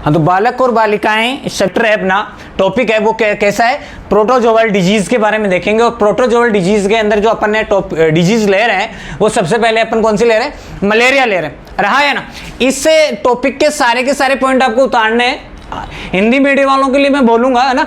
हाँ, तो बालक और बालिकाएं चैप्टर है अपना, टॉपिक है वो कैसा है, प्रोटोजोअल डिजीज के बारे में देखेंगे। और प्रोटोजोअल डिजीज के अंदर जो अपन ने डिजीज ले रहे हैं वो सबसे पहले अपन कौन सी ले रहे हैं, मलेरिया ले रहे हैं, रहा है ना। इससे टॉपिक के सारे पॉइंट आपको उतारने हैं। हिंदी मीडियम वालों के लिए मैं बोलूंगा, है ना,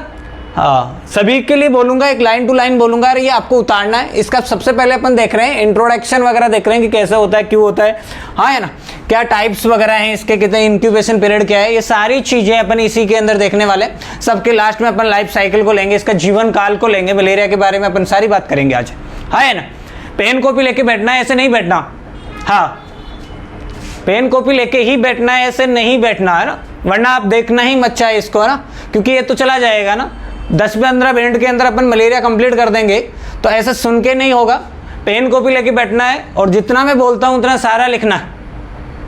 हाँ सभी के लिए बोलूंगा, एक लाइन टू लाइन बोलूंगा, और ये आपको उतारना है। इसका सबसे पहले अपन देख रहे हैं इंट्रोडक्शन वगैरह देख रहे हैं कि कैसे होता है, क्यों होता है, हाँ है ना, क्या टाइप्स वगैरह हैं इसके, कितने इंक्यूबेशन पीरियड क्या है, ये सारी चीजें अपन इसी के अंदर देखने वाले। सबके लास्ट में अपन लाइफ साइकिल को लेंगे, इसका जीवन काल को लेंगे, मलेरिया के बारे में अपन सारी बात करेंगे आज, हाँ है ना। पेन कॉपी लेके बैठना है, ऐसे नहीं बैठना, हाँ पेन कॉपी लेके ही बैठना है, ऐसे नहीं बैठना है ना, वरना आप देखना ही मच्छा है इसको, है ना, क्योंकि ये तो चला जाएगा ना। 10-15 मिनट के अंदर अपन मलेरिया कंप्लीट कर देंगे, तो ऐसा सुन के नहीं होगा। पेन कॉपी लेके बैठना है और जितना मैं बोलता हूँ उतना सारा लिखना है,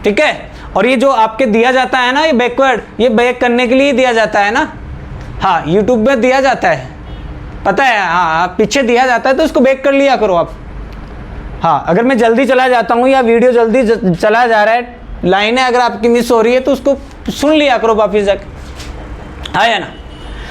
ठीक है। और ये जो आपके दिया जाता है ना, ये बैकवर्ड, ये बैक करने के लिए दिया जाता है ना, हाँ यूट्यूब में दिया जाता है, पता है, हाँ पीछे दिया जाता है, तो इसको बैक कर लिया करो आप। हाँ अगर मैं जल्दी चला जाता हूँ या वीडियो जल्दी चला जा रहा है, लाइनें अगर आपकी मिस हो रही है, तो उसको सुन लिया करो वापिस जाके, हाँ है ना।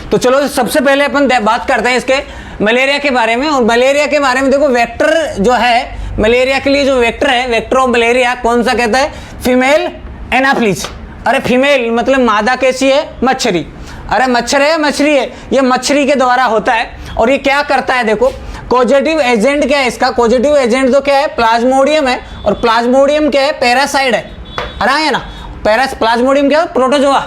तो चलो सबसे पहले अपन बात करते हैं इसके मलेरिया के बारे में। और मलेरिया के बारे में देखो, वेक्टर जो है मलेरिया के लिए, जो वेक्टर है, वेक्टर ऑफ मलेरिया कौन सा कहता है, फीमेल एनाफ्लिज। अरे फीमेल मतलब मादा कैसी है, मच्छरी। अरे मच्छर है मछली है, ये मच्छरी के द्वारा होता है। और ये क्या करता है देखो, कॉजेटिव एजेंट क्या है इसका, कॉजेटिव एजेंट तो क्या है, प्लाज्मोडियम है। और प्लाज्मोडियम क्या है, पैरासाइड है, अरे है ना। प्लाज्मोडियम क्या है, प्रोटोजोआ।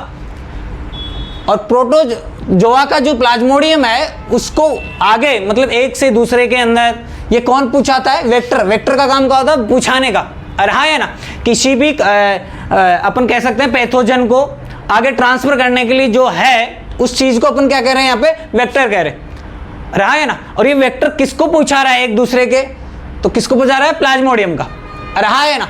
और प्रोटोजोआ का जो प्लाज्मोडियम है उसको आगे मतलब एक से दूसरे के अंदर ये कौन पूछाता है, वेक्टर। वेक्टर का काम क्या होता है, पूछाने का, अरे हाँ है ना। किसी भी अपन कह सकते हैं पैथोजन को आगे ट्रांसफर करने के लिए जो है उस चीज को अपन क्या कह रहे हैं यहाँ पे, वेक्टर कह रहे हैं, अरे हाँ है ना। और ये वेक्टर किसको पूछा रहा है एक दूसरे के, तो किसको पूछा रहा है, प्लाज्मोडियम का, अरे हाँ है ना।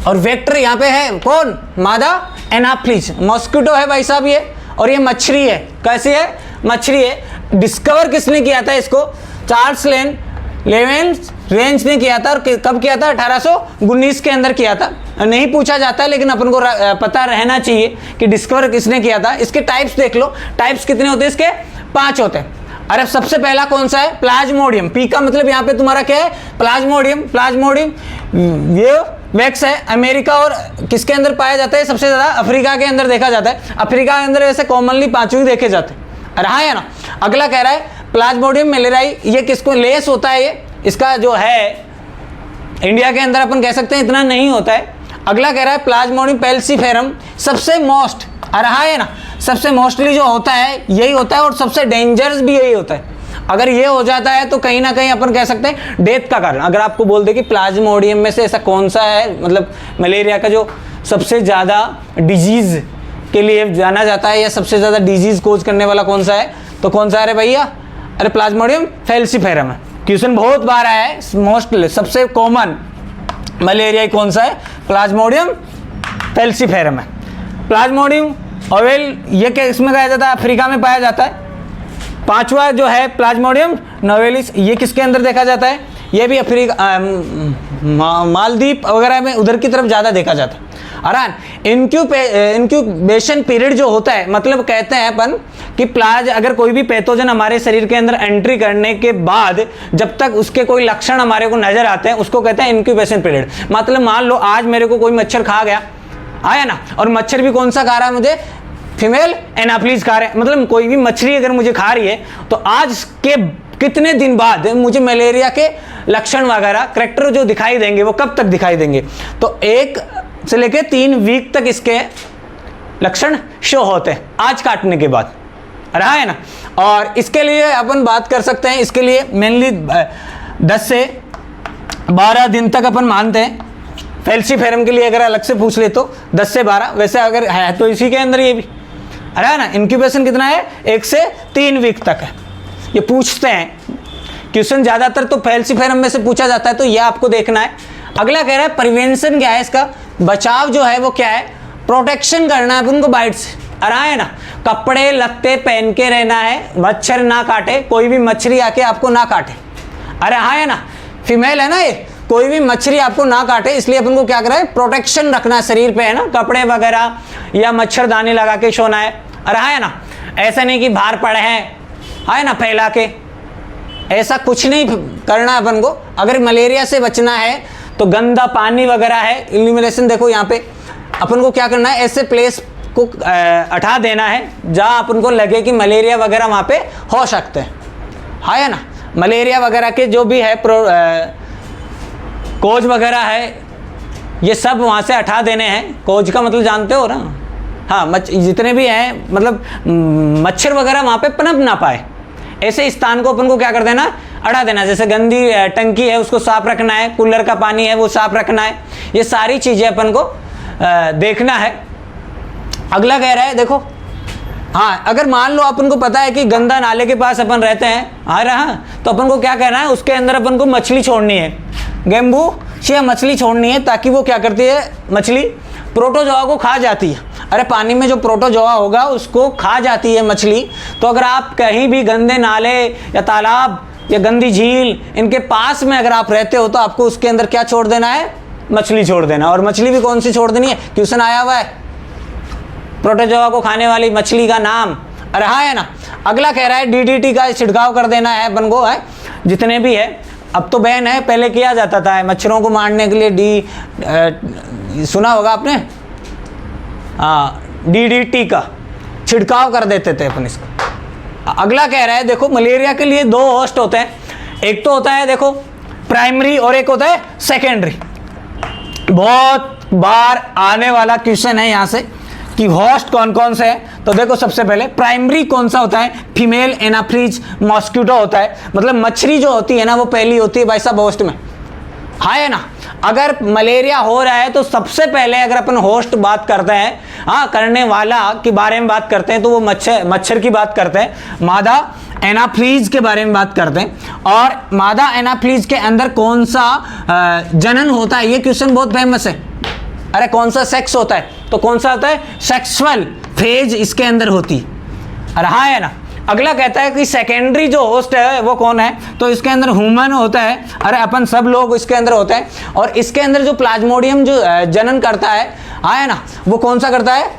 और वेक्टर यहाँ पे है कौन, मादा एनाफ्लिज, मॉस्किटो है भाई साहब ये। और ये मछली है, कैसी है, मछली है। डिस्कवर किसने किया था इसको, चार्ल्स लेवेंस ने किया था। और कब किया था, 1819 के अंदर किया था। नहीं पूछा जाता है लेकिन अपन को पता रहना चाहिए कि डिस्कवर किसने किया था। इसके टाइप्स देख लो, टाइप्स कितने होते हैं इसके, 5 होते हैं। अरे सबसे पहला कौन सा है, प्लाज्मोडियम। पी का मतलब यहाँ पे तुम्हारा क्या है, प्लाज्मोडियम। प्लाज्मोडियम ये वैक्स है, अमेरिका और किसके अंदर पाया जाता है, सबसे ज्यादा अफ्रीका के अंदर देखा जाता है। अफ्रीका के अंदर वैसे कॉमनली 5 ही देखे जाते हैं, अरे हाँ है ना। अगला कह रहा है प्लाज्मोडियम मलेरियाई, ये किसको, लेस होता है ये, इसका जो है इंडिया के अंदर अपन कह सकते हैं इतना नहीं होता है। अगला कह रहा है प्लाज्मोडियम पेल्सिफेरम, सबसे मोस्ट, अरे हाँ है ना, सबसे मोस्टली जो होता है यही होता है और सबसे डेंजरस भी यही होता है। अगर ये हो जाता है तो कहीं ना कहीं अपन कह सकते हैं डेथ का कारण। अगर आपको बोल दे कि प्लाज्मोडियम में से ऐसा कौन सा है, मतलब मलेरिया का जो सबसे ज़्यादा डिजीज के लिए जाना जाता है या सबसे ज़्यादा डिजीज कोज करने वाला कौन सा है, तो कौन सा है भैया, अरे प्लाज्मोडियम फेल्सिफेरम है। क्वेश्चन बहुत बार आया है, मोस्टली सबसे कॉमन मलेरिया कौन सा है, प्लाज्मोडियम फेल्सिफेरम है। प्लाज्मोडियम ओवेल ये किसमें पाया जाता है, अफ्रीका में पाया जाता है। 5वां जो है प्लाज्मोडियम नोवेलिस, ये किसके अंदर देखा जाता है, ये भी अफ्रीका मालदीव वगैरह में उधर की तरफ ज़्यादा देखा जाता है। आरान इंक्यूबेशन पीरियड जो होता है, मतलब कहते हैं अपन कि अगर कोई भी पैथोजन हमारे शरीर के अंदर एंट्री करने के बाद जब तक उसके कोई लक्षण हमारे को नजर आते हैं उसको कहते हैं इंक्यूबेशन पीरियड। मतलब मान लो आज मेरे को कोई मच्छर खा गया, आया ना, और मच्छर भी कौन सा खा रहा है मुझे, फीमेल एनाफ्लिज खा रहे हैं। मतलब कोई भी मछली अगर मुझे खा रही है तो आज के कितने दिन बाद मुझे मलेरिया के लक्षण वगैरह करेक्टर जो दिखाई देंगे वो कब तक दिखाई देंगे, तो 1 से लेकर 3 वीक तक इसके लक्षण शो होते हैं आज काटने के बाद, रहा है ना। और इसके लिए अपन बात कर सकते हैं, इसके लिए मेनली 10 से 12 दिन तक अपन मानते हैं। फेल्सिफेरम के लिए अगर अलग से पूछ ले तो 10 से 12, वैसे अगर है तो इसी के अंदर ये भी, अरे है ना। इंक्यूबेशन कितना है, 1 से 3 वीक तक है, ये पूछते हैं क्वेश्चन ज़्यादातर तो फेल्सिफेरम में से पूछा जाता है, तो ये आपको देखना है। अगला कह रहा है प्रिवेंशन क्या है इसका, बचाव जो है वो क्या है, प्रोटेक्शन करना है उनको बाइट से, अरे है ना। कपड़े लत्ते पहन के रहना है, मच्छर ना काटे, कोई भी मछली आके आपको ना काटे, अरे हाँ है ना। फीमेल है ना ये, कोई भी मच्छरी आपको ना काटे, इसलिए अपन को क्या करा है, प्रोटेक्शन रखना है शरीर पे, है ना, कपड़े वगैरह या मच्छरदानी लगा के सोना है। अरे है ना, ऐसा नहीं कि बाहर पड़े हैं, है ना, फैला के, ऐसा कुछ नहीं करना है अपन को। अगर मलेरिया से बचना है तो गंदा पानी वगैरह है, इल्यूमिनेशन देखो यहाँ पे, अपन को क्या करना है, ऐसे प्लेस को हटा देना है जहाँ अपन को लगे कि मलेरिया वगैरह वहाँ पे हो सकते हैं, है ना। मलेरिया वगैरह के जो भी है कोज वगैरह है, ये सब वहाँ से हटा देने हैं। कोज का मतलब जानते हो ना, हाँ, जितने भी हैं, मतलब मच्छर वगैरह वहाँ पे पनप ना पाए, ऐसे स्थान को अपन को क्या कर देना, हटा देना। जैसे गंदी टंकी है उसको साफ रखना है, कूलर का पानी है वो साफ रखना है, ये सारी चीज़ें अपन को देखना है। अगला कह रहा है देखो, हाँ, अगर मान लो अपन को पता है कि गंदा नाले के पास अपन रहते हैं, आ रहा, तो अपन को क्या करना है, उसके अंदर अपन को मछली छोड़नी है, गेम्बू या मछली छोड़नी है, ताकि वो क्या करती है, मछली प्रोटोजोआ को खा जाती है। अरे पानी में जो प्रोटोजोआ होगा उसको खा जाती है मछली। तो अगर आप कहीं भी गंदे नाले या तालाब या गंदी झील इनके पास में अगर आप रहते हो, तो आपको उसके अंदर क्या छोड़ देना है, मछली छोड़ देना। और मछली भी कौन सी छोड़ देनी है, क्वेश्चन आया हुआ है, प्रोटोजोआ को खाने वाली मछली का नाम। अरे हाँ, है ना। अगला कह रहा है DDT का छिड़काव कर देना है अपन को, है, जितने भी है, अब तो बैन है, पहले किया जाता था मच्छरों को मारने के लिए सुना होगा आपने, हाँ, DDT का छिड़काव कर देते थे अपन इसको। अगला कह रहा है देखो, मलेरिया के लिए 2 होस्ट होते हैं, एक तो होता है देखो प्राइमरी और एक होता है सेकेंडरी। बहुत बार आने वाला क्वेश्चन है यहाँ से कि होस्ट कौन कौन से हैं। तो देखो सबसे पहले प्राइमरी कौन सा होता है, फीमेल एनाफ्रीज मॉस्किटो होता है, मतलब मच्छरी जो होती है ना वो पहली होती है भाई साहब होस्ट में, हाँ, है ना। अगर मलेरिया हो रहा है तो सबसे पहले अगर अपन होस्ट बात करते हैं, हाँ, करने वाला के बारे में बात करते हैं, तो वो मच्छर की बात करते हैं, मादा एनाफ्लीज के बारे में बात करते हैं। और मादा एनाफ्लीज के अंदर कौन सा जनन होता है, ये क्वेश्चन बहुत फेमस है। अरे कौन सा सेक्स होता है, तो कौन सा होता है, सेक्सुअल फेज इसके अंदर होती। अरे हाँ, है ना। अगला कहता है कि सेकेंडरी जो होस्ट है वो कौन है, तो इसके अंदर ह्यूमन होता है, अरे अपन सब लोग इसके अंदर होते हैं। और इसके अंदर जो प्लाज्मोडियम जो जनन करता है, हाँ, है ना, वो कौन सा करता है,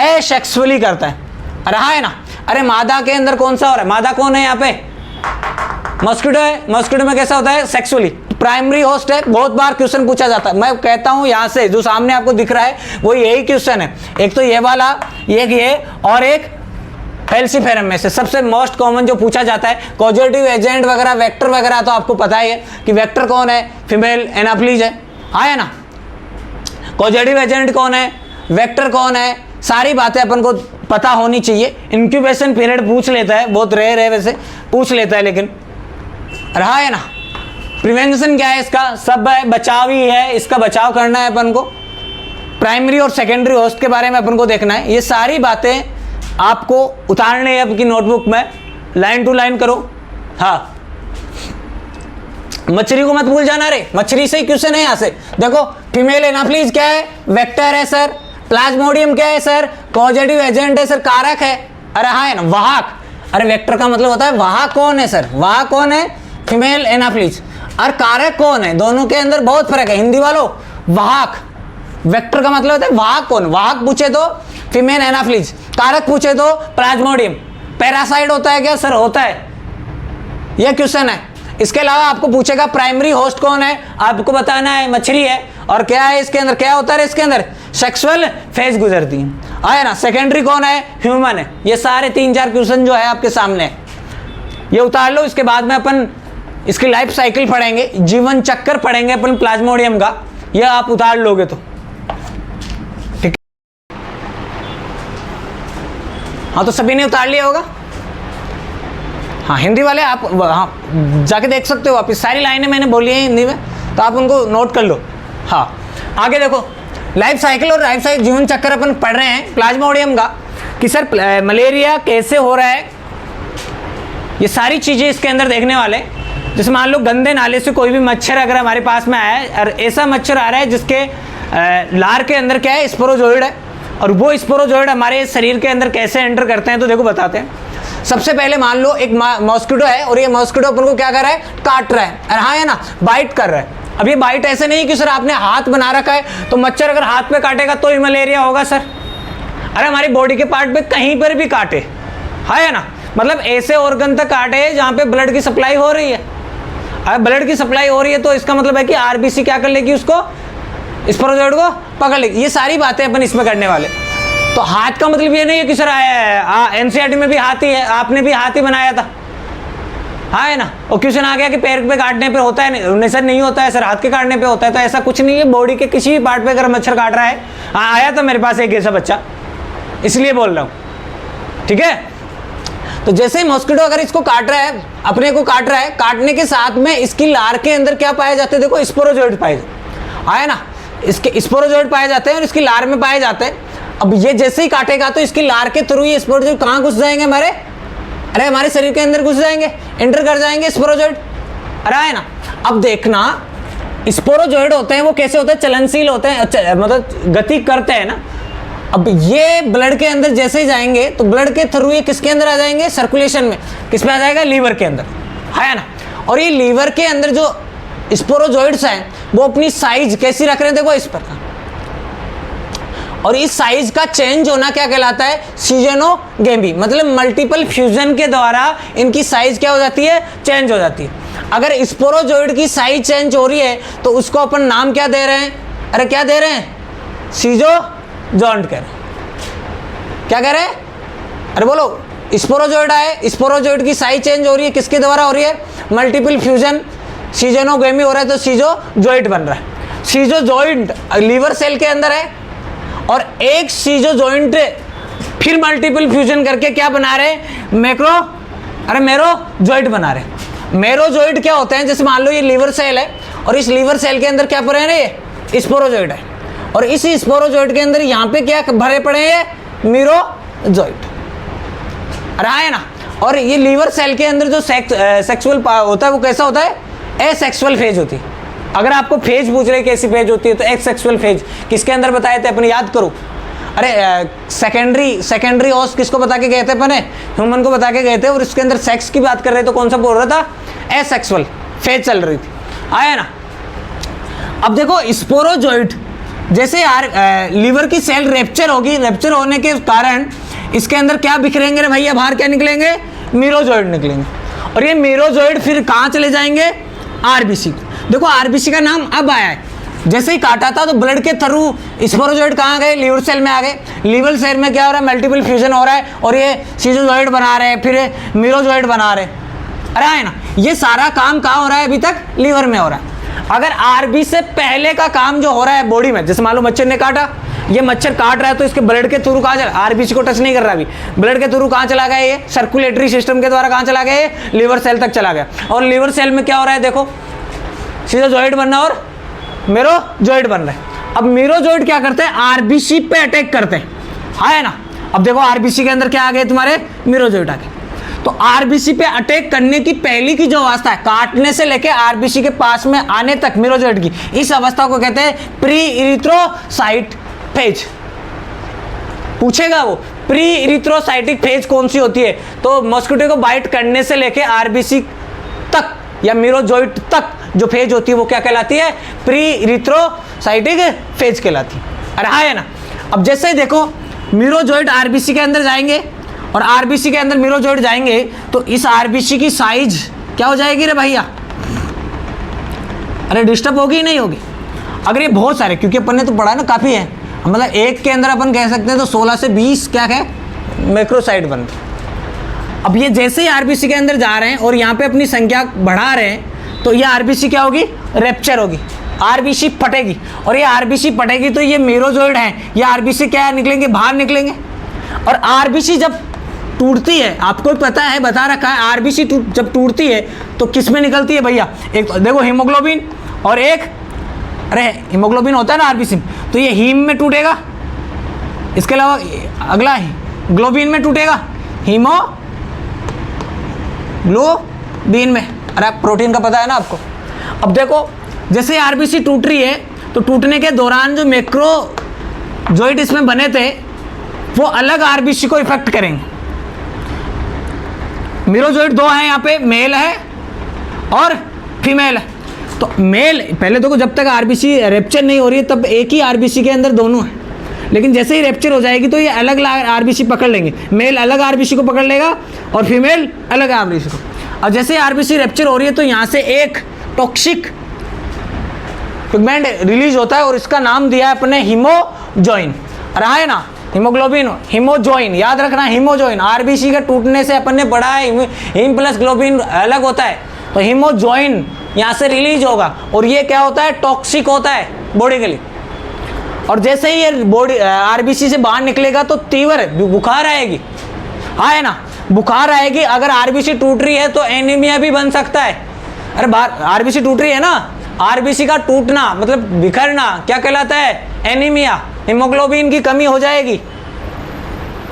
एसेक्सुअली करता है। अरे हाँ, है ना। अरे मादा के अंदर कौन सा हो रहा है, मादा कौन है यहाँ पे, मॉस्किटो है, मॉस्किटो में कैसा होता है, सेक्सुअली। प्राइमरी होस्ट है, बहुत बार क्वेश्चन पूछा जाता है, मैं कहता हूं यहाँ से जो सामने आपको दिख रहा है वो यही क्वेश्चन है, एक तो ये वाला, एक ये, और एक फेल्सीफेरम में से सबसे मोस्ट कॉमन जो पूछा जाता है। कॉजेटिव एजेंट वगैरह, वेक्टर वगैरह तो आपको पता ही है कि वेक्टर कौन है, फीमेल एनाफ्लीज है, हाँ, है ना। कॉजेटिव एजेंट कौन है, वेक्टर कौन है, सारी बातें अपन को पता होनी चाहिए। इंक्यूबेशन पीरियड पूछ लेता है, बहुत रेयर है वैसे, पूछ लेता है, लेकिन रहा है ना। प्रिवेंशन क्या है इसका, सब है, बचाव ही है, इसका बचाव करना है अपन को। प्राइमरी और सेकेंडरी होस्ट के बारे में अपन को देखना है। ये सारी बातें आपको उतारने हैं आपकी नोटबुक में, लाइन टू लाइन करो। हाँ, मछली को मत भूल जाना रे, मछली से ही क्वेश्चन है यहाँ से। देखो फीमेल एनाफ्लीज क्या है, वेक्टर है सर। प्लाज्मोडियम क्या है सर, कॉजेटिव एजेंट है सर, कारक है। अरे हाँ, है ना, वाहक। अरे वेक्टर का मतलब होता है वाहक कौन है सर, वाहक कौन है, फीमेल एनाफ्लीज। और कारक कौन है, दोनों के अंदर बहुत फर्क है हिंदी वालों। वाहक, वेक्टर का मतलब होता है वाहक कौन, वाहक पूछे तो फीमेल एनाफ्लीज, कारक पूछे तो प्लाज्मोडियम। पैरासाइट होता है क्या सर, होता है, यह क्वेश्चन है। इसके अलावा आपको पूछेगा प्राइमरी होस्ट कौन है, आपको बताना है मछली है। और क्या है इसके अंदर, क्या होता है इसके अंदर, सेक्सुअल फेज गुजरती है, आया ना। सेकेंडरी कौन है, ह्यूमन है। ये सारे 3-4 क्वेश्चन जो है आपके सामने है, ये उतार लो। इसके बाद में अपन इसकी लाइफ साइकिल पढ़ेंगे, जीवन चक्कर पढ़ेंगे अपन प्लाज्मोडियम का, यह आप उतार लोगे तो ठीक है। हाँ, तो सभी ने उतार लिया होगा। हाँ, हिंदी वाले आप हाँ जाके देख सकते हो, आप इस सारी लाइनें मैंने बोली हैं हिंदी में, तो आप उनको नोट कर लो। हाँ, आगे देखो, लाइफ साइकिल और लाइफ साइकिल जीवन चक्कर अपन पढ़ रहे हैं प्लाज्मोडियम का, कि सर मलेरिया कैसे हो रहा है, ये सारी चीज़ें इसके अंदर देखने वाले। जैसे मान लो गंदे नाले से कोई भी मच्छर अगर हमारे पास में आया है, और ऐसा मच्छर आ रहा है जिसके लार के अंदर क्या है, स्पोरोजोइड है, और वो स्पोरोजोइड हमारे शरीर के अंदर कैसे एंटर करते हैं, तो देखो बताते हैं। सबसे पहले मान लो एक मॉस्किटो है, और ये मॉस्किटो अपन को क्या कर रहा है, काट रहा है, और हाँ, है ना, बाइट कर रहा है। अब ये बाइट ऐसे नहीं कि सर आपने हाथ बना रखा है तो मच्छर अगर हाथ पे काटेगा तो ही मलेरिया होगा सर। अरे हमारी बॉडी के पार्ट पे कहीं पर भी काटे, है ना, मतलब ऐसे ऑर्गन तक काटे जहाँ पे ब्लड की सप्लाई हो रही है। अगर ब्लड की सप्लाई हो रही है तो इसका मतलब है कि आरबीसी क्या कर लेगी, उसको स्पोरोजोइड को पकड़ लेगी। ये सारी बातें अपन इसमें करने वाले। तो हाथ का मतलब ये नहीं है कि सर एनसीईआरटी में भी हाथी है, आपने भी हाथी बनाया था, हाँ है ना, और क्वेश्चन आ गया कि पैर पे काटने पे होता है, नहीं सर नहीं होता है सर, हाथ के काटने पे होता है। तो ऐसा कुछ नहीं है, बॉडी के किसी भी पार्ट पे अगर मच्छर काट रहा है, आया था मेरे पास एक ऐसा बच्चा, इसलिए बोल रहा हूँ, ठीक है। तो जैसे ही मॉस्किटो अगर इसको काट रहा है, अपने को काट रहा है, काटने के साथ में इसकी लार के अंदर क्या पाए जाते हैं, देखो स्पोरोजोइड पाए जाते, आया ना, इसके स्पोरोजोइड पाए जाते हैं और इसकी लार में पाए जाते हैं। अब ये जैसे ही काटेगा तो इसकी लार के थ्रू ये स्पोरोजोइड कहाँ घुस जाएंगे हमारे, अरे हमारे शरीर के अंदर घुस जाएंगे, एंटर कर जाएंगे स्पोरोजोइड, अरे है ना। अब देखना स्पोरोजोइड होते हैं वो कैसे होते हैं, चलनशील होते हैं, मतलब गति करते हैं ना। अब ये ब्लड के अंदर जैसे ही जाएंगे तो ब्लड के थ्रू ये किसके अंदर आ जाएंगे, सर्कुलेशन में, किस में आ जाएगा, लीवर के अंदर, है ना। और ये लीवर के अंदर जो स्पोरोजोइड्स हैं वो अपनी साइज कैसी रख रहे हैं, देखो इस प्रकार, और इस साइज का चेंज होना क्या कहलाता है, सीजेनोगेमी, मतलब मल्टीपल फ्यूजन के द्वारा इनकी साइज क्या हो जाती है, चेंज हो जाती है। अगर स्पोरोजोइड की साइज चेंज हो रही है तो उसको अपन नाम क्या दे रहे हैं, अरे क्या दे रहे हैं, सीजोजॉइंट कह रहे हैं, क्या कह रहे हैं, अरे बोलो, स्पोरोजोइड आए, स्पोरोजोइड की साइज चेंज हो रही है, किसके द्वारा हो रही है, मल्टीपल फ्यूजन, सीजेनोगेमी हो रहा है तो सीजोजॉइंट बन रहा है। सीजोजॉइंट लीवर सेल के अंदर है और एक सीजोजॉइंट फिर मल्टीपल फ्यूजन करके क्या बना रहे हैं, मेरोजॉइट बना रहे हैं। मेरोजॉइट क्या होते हैं, जैसे मान लो ये लीवर सेल है और इस लीवर सेल के अंदर क्या भरे हैं, ये स्पोरोजॉइट है, और इस स्पोरोजॉइट के अंदर यहाँ पे क्या भरे पड़े हैं, मीरोजॉइट, अरे है ना। और ये लीवर सेल के अंदर जो सेक्सुअल होता है वो कैसा होता है, एसेक्सुअल फेज होती है। अगर आपको फेज पूछ रहे कैसी फेज होती है तो एसेक्सुअल फेज किसके अंदर बताए थे अपने, याद करो, अरे सेकेंडरी ओस किसको बता के गए थे अपने, ह्यूमन को बता के गए थे, और इसके अंदर सेक्स की बात कर रहे तो कौन सा बोल रहा था, एसेक्सुअल फेज चल रही थी, आया ना। अब देखो स्पोरोजोइट जैसे यार लीवर की सेल रेप्चर होगी, रेप्चर होने के कारण इसके अंदर क्या बिखरेंगे रे भैया, बाहर क्या निकलेंगे, मीरोजोइड निकलेंगे, और ये मीरोजोइड फिर कहाँ चले जाएंगे, आरबीसी। देखो आरबीसी का नाम अब आया है, जैसे ही काटा था तो ब्लड के थ्रू स्पोरोजोइड कहाँ गए, लीवर सेल में आ गए, लीवर सेल में क्या हो रहा है, मल्टीपल फ्यूजन हो रहा है और ये सीजोजोइड बना रहे हैं, फिर मीरोजोइड बना रहे हैं, अरे है ना। ये सारा काम कहाँ हो रहा है, अभी तक लीवर में हो रहा है। अगर आरबी से पहले का काम जो हो रहा है बॉडी में, जैसे मान लो मच्छर ने काटा, ये मच्छर काट रहा है तो इसके ब्लड के थ्रू कहाँ चला, आरबीसी को टच नहीं कर रहा अभी, ब्लड के थ्रू कहाँ चला गया, ये सर्कुलेटरी सिस्टम के द्वारा कहाँ चला गया, ये लीवर सेल तक चला गया, और लीवर सेल में क्या हो रहा है, देखो सीजोजॉइड बनना और मेरोजॉइड बन रहा है। अब मेरोजॉइड क्या करते हैं, आरबीसी पे अटैक करते हैं, है ना। अब देखो आरबीसी के अंदर क्या आ गए, तुम्हारे मेरोजॉइड आ गए। तो आरबीसी पे अटैक करने की पहली की जो अवस्था है, काटने से लेके आरबीसी के पास में आने तक मेरोजॉइड की, इस अवस्था को कहते हैं प्री इरिथ्रोसाइट फेज। पूछेगा वो प्री इरिथ्रोसाइटिक फेज कौन सी होती है, तो मॉस्किटो को बाइट करने से लेके आरबीसी तक या मेरोजॉइड तक जो फेज होती है वो क्या कहलाती है, प्री इरिथ्रोसाइटिक फेज कहलाती है, अरे है ना। अब जैसे देखो मेरोजॉइड आरबीसी के अंदर जाएंगे और आरबीसी के अंदर मेरोजॉइड जाएंगे तो इस आरबीसी की साइज क्या हो जाएगी रे भैया, अरे डिस्टर्ब होगी नहीं होगी। अगर ये बहुत सारे, क्योंकि अपन ने तो पढ़ा ना काफ़ी है, मतलब एक के अंदर अपन कह सकते हैं तो 16 से 20 क्या है मैक्रोसाइट बनते। अब ये जैसे ही आरबीसी के अंदर जा रहे हैं और यहाँ पे अपनी संख्या बढ़ा रहे हैं तो ये आरबीसी क्या होगी, रेप्चर होगी, आरबीसी फटेगी, और ये आरबीसी फटेगी तो ये मेरोजॉइड है, ये आरबीसी क्या निकलेंगे, बाहर निकलेंगे। और आरबीसी जब टूटती है, आपको पता है, बता रखा है, आरबीसी जब टूटती है तो किस में निकलती है भैया, एक तो देखो हीमोग्लोबिन और एक, अरे हीमोग्लोबिन होता है ना आरबीसी में, तो ये हीम में टूटेगा, इसके अलावा अगला ग्लोबिन में टूटेगा, हीमोग्लोबिन में, अरे प्रोटीन का पता है ना आपको। अब देखो जैसे आरबीसी टूट रही है तो टूटने के दौरान जो मैक्रोजॉइड इसमें बने थे वो अलग आरबीसी को इफेक्ट करेंगे। मेरोजॉइड दो हैं यहाँ पे, मेल है और फीमेल है। तो मेल पहले देखो जब तक आरबीसी रेप्चर नहीं हो रही है तब एक ही आरबीसी के अंदर दोनों है, लेकिन जैसे ही रेप्चर हो जाएगी तो ये अलग आरबीसी पकड़ लेंगे, मेल अलग आरबीसी को पकड़ लेगा और फीमेल अलग आरबीसी को। और जैसे आरबीसी रेप्चर हो रही है तो यहाँ से एक टॉक्सिक पिगमेंट रिलीज होता है और इसका नाम दिया है अपने हीमोजॉइन, रहा है ना, हीमोग्लोबिन, हीमोजॉइन याद रखना, हीमोजॉइन। आरबीसी का टूटने से अपन ने पढ़ा है हीम प्लस ग्लोबिन अलग होता है, तो हीमोजॉइन यहाँ से रिलीज होगा और ये क्या होता है, टॉक्सिक होता है बॉडी के लिए। और जैसे ही ये बॉडी आरबीसी से बाहर निकलेगा तो तीव्र बुखार आएगी, हाँ है ना, बुखार आएगी। अगर आरबीसी टूट रही है तो एनीमिया भी बन सकता है। अरे आरबीसी टूट रही है ना, आरबीसी का टूटना मतलब बिखरना क्या कहलाता है, एनीमिया, हीमोग्लोबिन की कमी हो जाएगी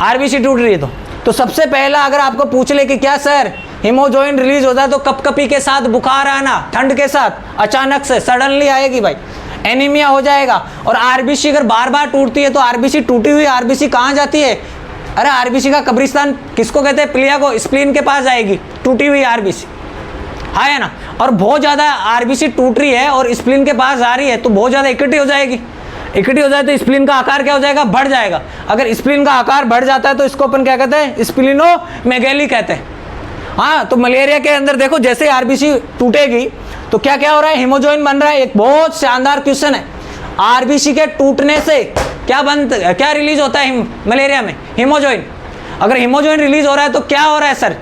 आरबीसी टूट रही है तो सबसे पहला अगर आपको पूछ ले कि क्या सर हीमोजॉइन रिलीज होता है तो कपकपी के साथ बुखार आना, ठंड के साथ अचानक से सडनली आएगी भाई, एनीमिया हो जाएगा। और आरबीसी अगर बार बार टूटती है तो आरबीसी टूटी हुई आरबीसी कहाँ जाती है, अरे आरबीसी का कब्रिस्तान किसको कहते हैं, प्लिया को, स्प्लीन के पास जाएगी टूटी हुई आरबीसी, हाँ है ना। और बहुत ज़्यादा आरबीसी टूट रही है और स्प्लीन के पास आ रही है तो बहुत ज़्यादा इकट्ठी हो जाएगी, इकट्ठी हो जाए तो स्प्लीन का आकार क्या हो जाएगा, बढ़ जाएगा। अगर स्प्लीन का आकार बढ़ जाता है तो इसको अपन क्या कहते हैं, स्प्लीनोमेगेली कहते हैं। हाँ, तो मलेरिया के अंदर देखो जैसे आरबीसी टूटेगी तो क्या क्या हो रहा है, हीमोजॉइन बन रहा है। एक बहुत शानदार क्वेश्चन है, आरबीसी के टूटने से क्या रिलीज होता है मलेरिया में, हीमोजॉइन। अगर हीमोजॉइन रिलीज हो रहा है तो क्या हो रहा है सर,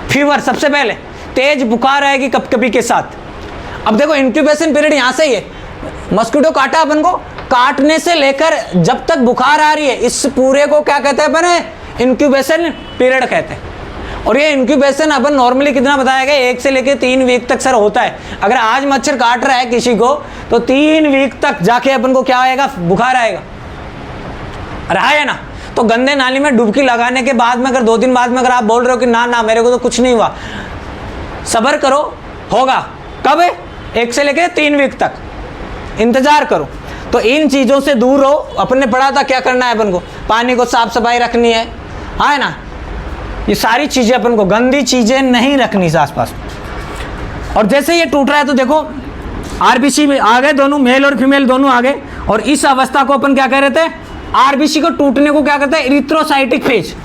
फीवर, सबसे पहले तेज बुखार आएगी कपकपी के साथ। अब देखो इंक्यूबेशन पीरियड यहाँ से ही है, मस्किटो काटा अपन को, काटने से लेकर जब तक बुखार आ रही है इस पूरे को क्या कहते हैं अपन, इंक्यूबेशन पीरियड कहते हैं। और ये इंक्यूबेशन अपन नॉर्मली कितना बताया गया, 1 से लेकर 3 वीक तक सर होता है। अगर आज मच्छर काट रहा है किसी को तो 3 वीक तक जाके अपन को क्या आएगा, बुखार आएगा, रहा है ना। तो गंदे नाली में डुबकी लगाने के बाद में अगर 2 दिन बाद में अगर आप बोल रहे हो कि ना ना मेरे को तो कुछ नहीं हुआ, सब्र करो, होगा कब, 1 से लेकर 3 वीक तक इंतजार करो। तो इन चीज़ों से दूर रहो। अपन ने पढ़ा था क्या करना है अपन को, पानी को साफ सफाई रखनी है, हाँ है ना, ये सारी चीज़ें अपन को, गंदी चीज़ें नहीं रखनी आसपास। और जैसे ये टूट रहा है तो देखो आरबीसी में आ गए दोनों, मेल और फीमेल दोनों आ गए। और इस अवस्था को अपन क्या कह रहे थे, आरबीसी को टूटने को क्या कहते हैं, इरिथ्रोसाइटिक फेज।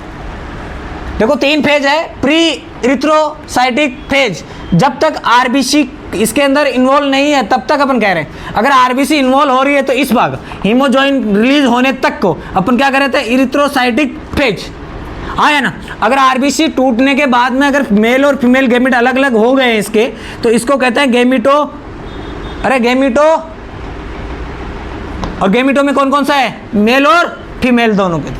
देखो 3 फेज है, प्री इरिथ्रोसाइटिक फेज, जब तक आरबीसी इसके अंदर इन्वॉल्व नहीं है तब तक अपन कह रहे हैं। अगर आरबीसी इन्वॉल्व हो रही है तो इस भाग हीमोजॉइन रिलीज होने तक को अपन क्या कह रहे थे, इरिथ्रोसाइटिक फेज, हाँ है ना। अगर आरबीसी टूटने के बाद में अगर मेल और फीमेल गैमेट अलग अलग हो गए हैं इसके, तो इसको कहते हैं गैमेटो, अरे गैमेटो, और गैमेटो में कौन कौन सा है, मेल और फीमेल दोनों के।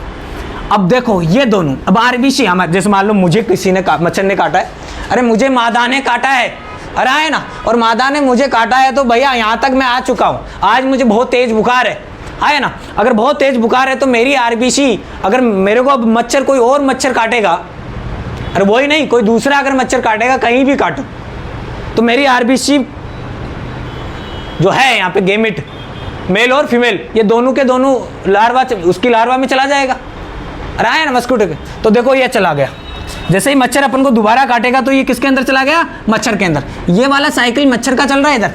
अब देखो ये दोनों, अब आरबीसी हमारे, जैसे मान लो मुझे किसी ने मच्छर ने काटा है, अरे मुझे मादा ने काटा है, अरे है ना, और मादा ने मुझे काटा है तो भैया यहाँ तक मैं आ चुका हूँ, आज मुझे बहुत तेज बुखार है ना। अगर बहुत तेज बुखार है तो मेरी आरबीसी, अगर मेरे को अब मच्छर कोई और मच्छर काटेगा, अरे वही नहीं कोई दूसरा अगर मच्छर काटेगा, कहीं भी काटो, तो मेरी आरबीसी जो है यहाँ पे गैमेट, मेल और फीमेल, ये दोनों के दोनों लार्वा उसकी लार्वा में चला जाएगा, अरे है ना मस्किटो के। तो देखो ये चला गया, जैसे ही मच्छर अपन को दोबारा काटेगा तो ये किसके अंदर चला गया, मच्छर के अंदर। ये वाला साइकिल मच्छर का चल रहा है इधर,